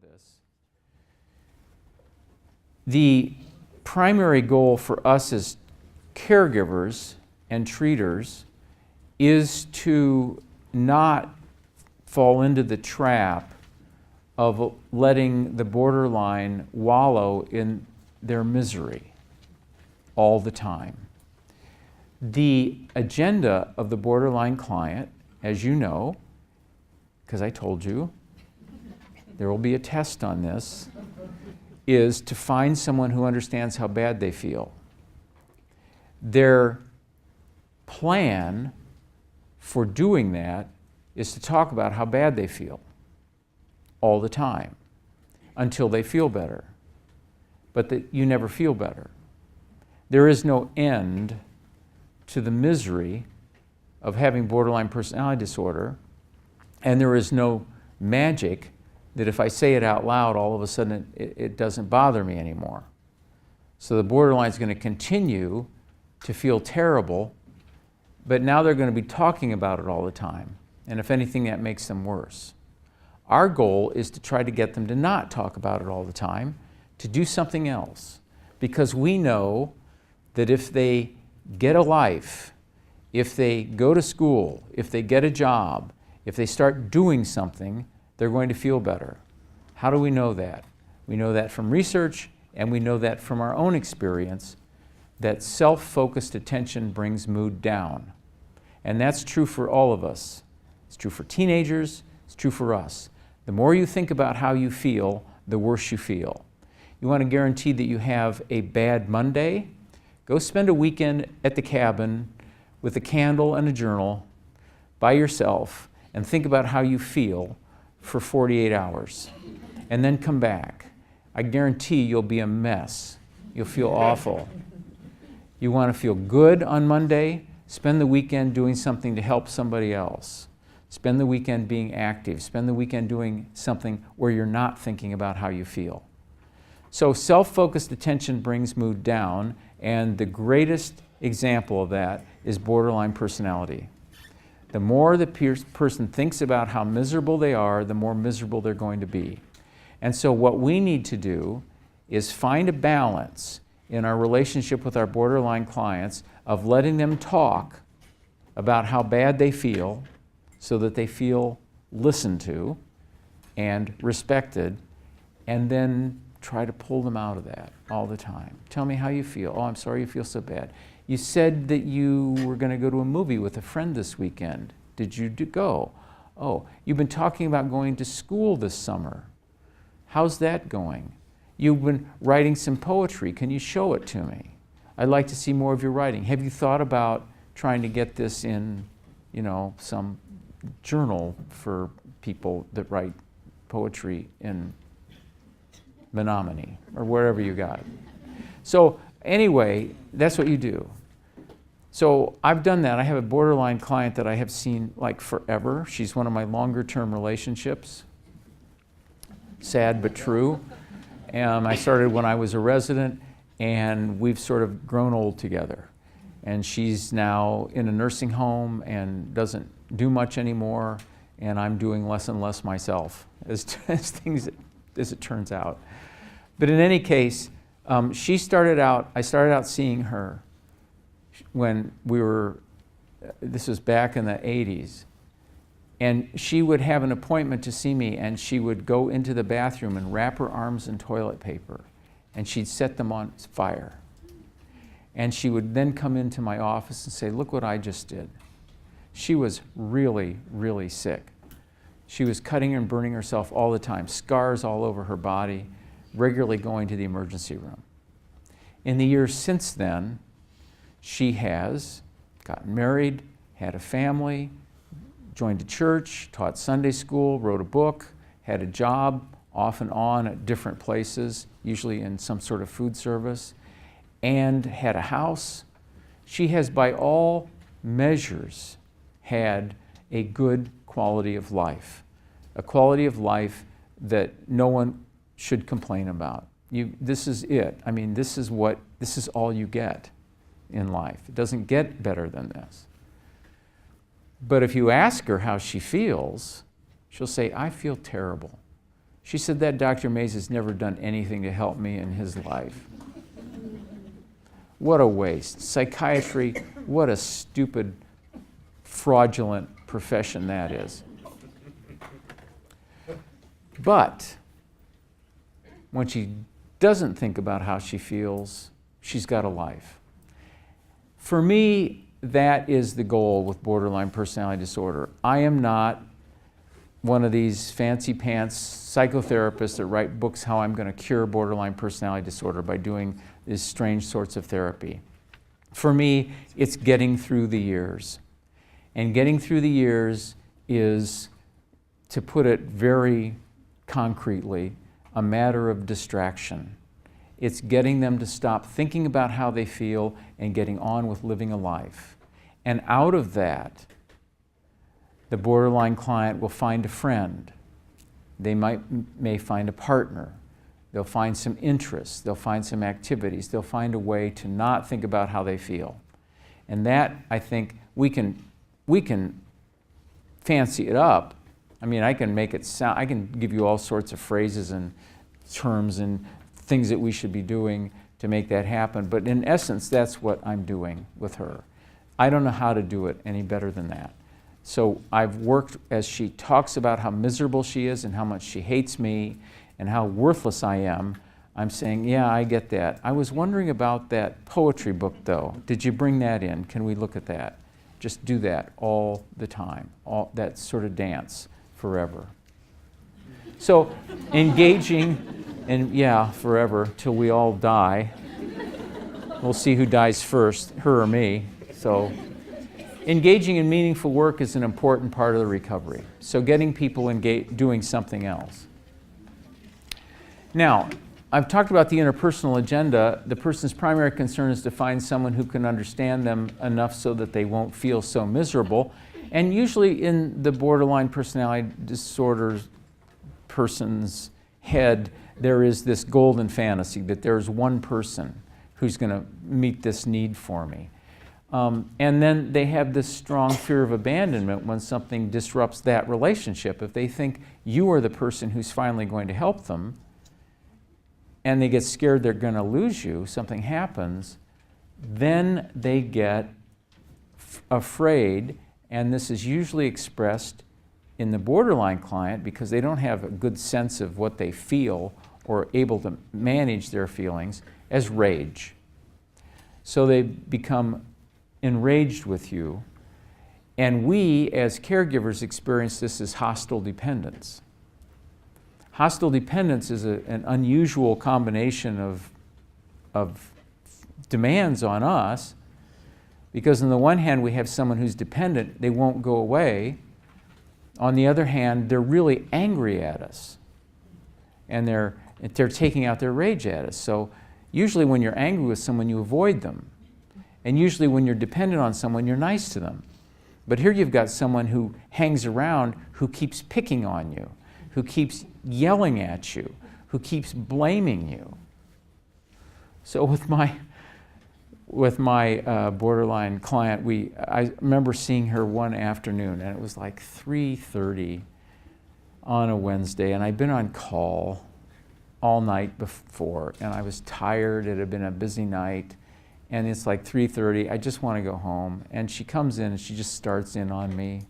this. The primary goal for us as caregivers and treaters is to not fall into the trap of letting the borderline wallow in their misery all the time. The agenda of the borderline client, as you know, because I told you, there will be a test on this, is to find someone who understands how bad they feel. Their plan for doing that is to talk about how bad they feel all the time until they feel better. But that you never feel better. There is no end to the misery of having borderline personality disorder, and there is no magic that if I say it out loud, all of a sudden it doesn't bother me anymore. So the borderline is going to continue to feel terrible, but now they're going to be talking about it all the time. And if anything, that makes them worse. Our goal is to try to get them to not talk about it all the time, to do something else. Because we know that if they get a life, if they go to school, if they get a job, if they start doing something, they're going to feel better. How do we know that? We know that from research, and we know that from our own experience, that self-focused attention brings mood down. And that's true for all of us. It's true for teenagers, it's true for us. The more you think about how you feel, the worse you feel. You want to guarantee that you have a bad Monday? Go spend a weekend at the cabin with a candle and a journal by yourself and think about how you feel for 48 hours. And then come back. I guarantee you'll be a mess. You'll feel awful. You want to feel good on Monday? Spend the weekend doing something to help somebody else. Spend the weekend being active. Spend the weekend doing something where you're not thinking about how you feel. So self-focused attention brings mood down, and the greatest example of that is borderline personality. The more the person thinks about how miserable they are, the more miserable they're going to be. And so what we need to do is find a balance in our relationship with our borderline clients of letting them talk about how bad they feel so that they feel listened to and respected, and then try to pull them out of that all the time. Tell me how you feel. Oh, I'm sorry you feel so bad. You said that you were going to go to a movie with a friend this weekend. Did you go? Oh, you've been talking about going to school this summer. How's that going? You've been writing some poetry. Can you show it to me? I'd like to see more of your writing. Have you thought about trying to get this in, some journal for people that write poetry in Menominee or wherever you got? So anyway, that's what you do. So I've done that. I have a borderline client that I have seen like forever. She's one of my longer term relationships. Sad but true. I started when I was a resident, and we've sort of grown old together. And she's now in a nursing home and doesn't do much anymore, and I'm doing less and less myself as it turns out. But in any case, I started out seeing her when this was back in the 80s, and she would have an appointment to see me, and she would go into the bathroom and wrap her arms in toilet paper, and she'd set them on fire. And she would then come into my office and say, look what I just did. She was really, really sick. She was cutting and burning herself all the time, scars all over her body, regularly going to the emergency room. In the years since then, she has gotten married, had a family, joined a church, taught Sunday school, wrote a book, had a job off and on at different places, usually in some sort of food service, and had a house. She has, by all measures, had a good quality of life, a quality of life that no one should complain about. This is it. I mean, this is all you get in life. It doesn't get better than this. But if you ask her how she feels, she'll say, I feel terrible. She said, that Dr. Mays has never done anything to help me in his life. What a waste. Psychiatry, what a stupid, fraudulent profession that is. But when she doesn't think about how she feels, she's got a life. For me, that is the goal with borderline personality disorder. I am not one of these fancy pants psychotherapists that write books how I'm going to cure borderline personality disorder by doing these strange sorts of therapy. For me, it's getting through the years. And getting through the years is, to put it very concretely, a matter of distraction. It's getting them to stop thinking about how they feel and getting on with living a life. And out of that, the borderline client will find a friend. They may find a partner. They'll find some interests. They'll find some activities. They'll find a way to not think about how they feel. And that, I think, we can fancy it up. I mean, I can make it sound, I can give you all sorts of phrases and terms and things that we should be doing to make that happen. But in essence, that's what I'm doing with her. I don't know how to do it any better than that. So I've worked, as she talks about how miserable she is and how much she hates me and how worthless I am, I'm saying, yeah, I get that. I was wondering about that poetry book, though. Did you bring that in? Can we look at that? Just do that all the time, that sort of dance forever. So engaging, and yeah, forever, till we all die. We'll see who dies first, her or me. So engaging in meaningful work is an important part of the recovery. So getting people doing something else. Now, I've talked about the interpersonal agenda. The person's primary concern is to find someone who can understand them enough so that they won't feel so miserable. And usually in the borderline personality disorder person's head, there is this golden fantasy that there's one person who's going to meet this need for me. And then they have this strong fear of abandonment when something disrupts that relationship. If they think you are the person who's finally going to help them, and they get scared they're going to lose you, something happens, then they get afraid, and this is usually expressed in the borderline client because they don't have a good sense of what they feel or able to manage their feelings, as rage. So they become enraged with you, and we as caregivers experience this as hostile dependence. Hostile dependence is an unusual combination of demands on us, because on the one hand we have someone who's dependent, they won't go away. On the other hand, they're really angry at us, and they're taking out their rage at us. So usually when you're angry with someone, you avoid them. And usually when you're dependent on someone, you're nice to them. But here you've got someone who hangs around, who keeps picking on you, who keeps yelling at you, who keeps blaming you. So with my borderline client, I remember seeing her one afternoon, and it was like 3:30 on a Wednesday, and I'd been on call all night before, and I was tired. It had been a busy night, and it's like 3:30. I just want to go home. And she comes in, and she just starts in on me.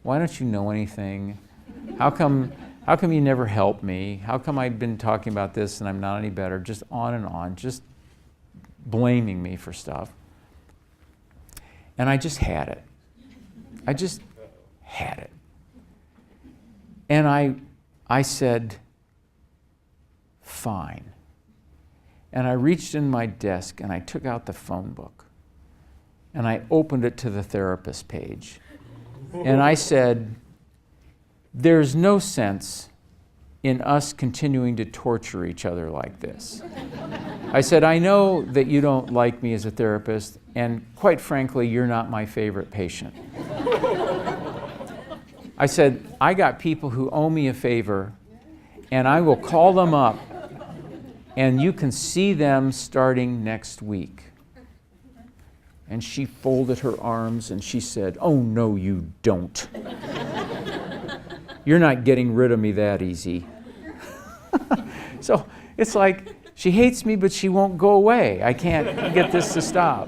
Why don't you know anything? How come you never help me? How come I've been talking about this and I'm not any better? Just on and on, just blaming me for stuff. And I just had it. I just had it. And I said, fine. And I reached in my desk and I took out the phone book and I opened it to the therapist page. And I said, there's no sense in us continuing to torture each other like this. I said, I know that you don't like me as a therapist, and quite frankly, you're not my favorite patient. I said, I got people who owe me a favor, and I will call them up, and you can see them starting next week. And she folded her arms and she said, oh, no, you don't. You're not getting rid of me that easy. So it's like, she hates me, but she won't go away. I can't get this to stop.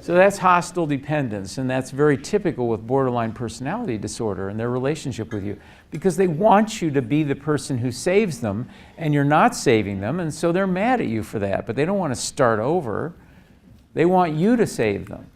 So that's hostile dependence, and that's very typical with borderline personality disorder and their relationship with you, because they want you to be the person who saves them, and you're not saving them, and so they're mad at you for that, but they don't want to start over. They want you to save them.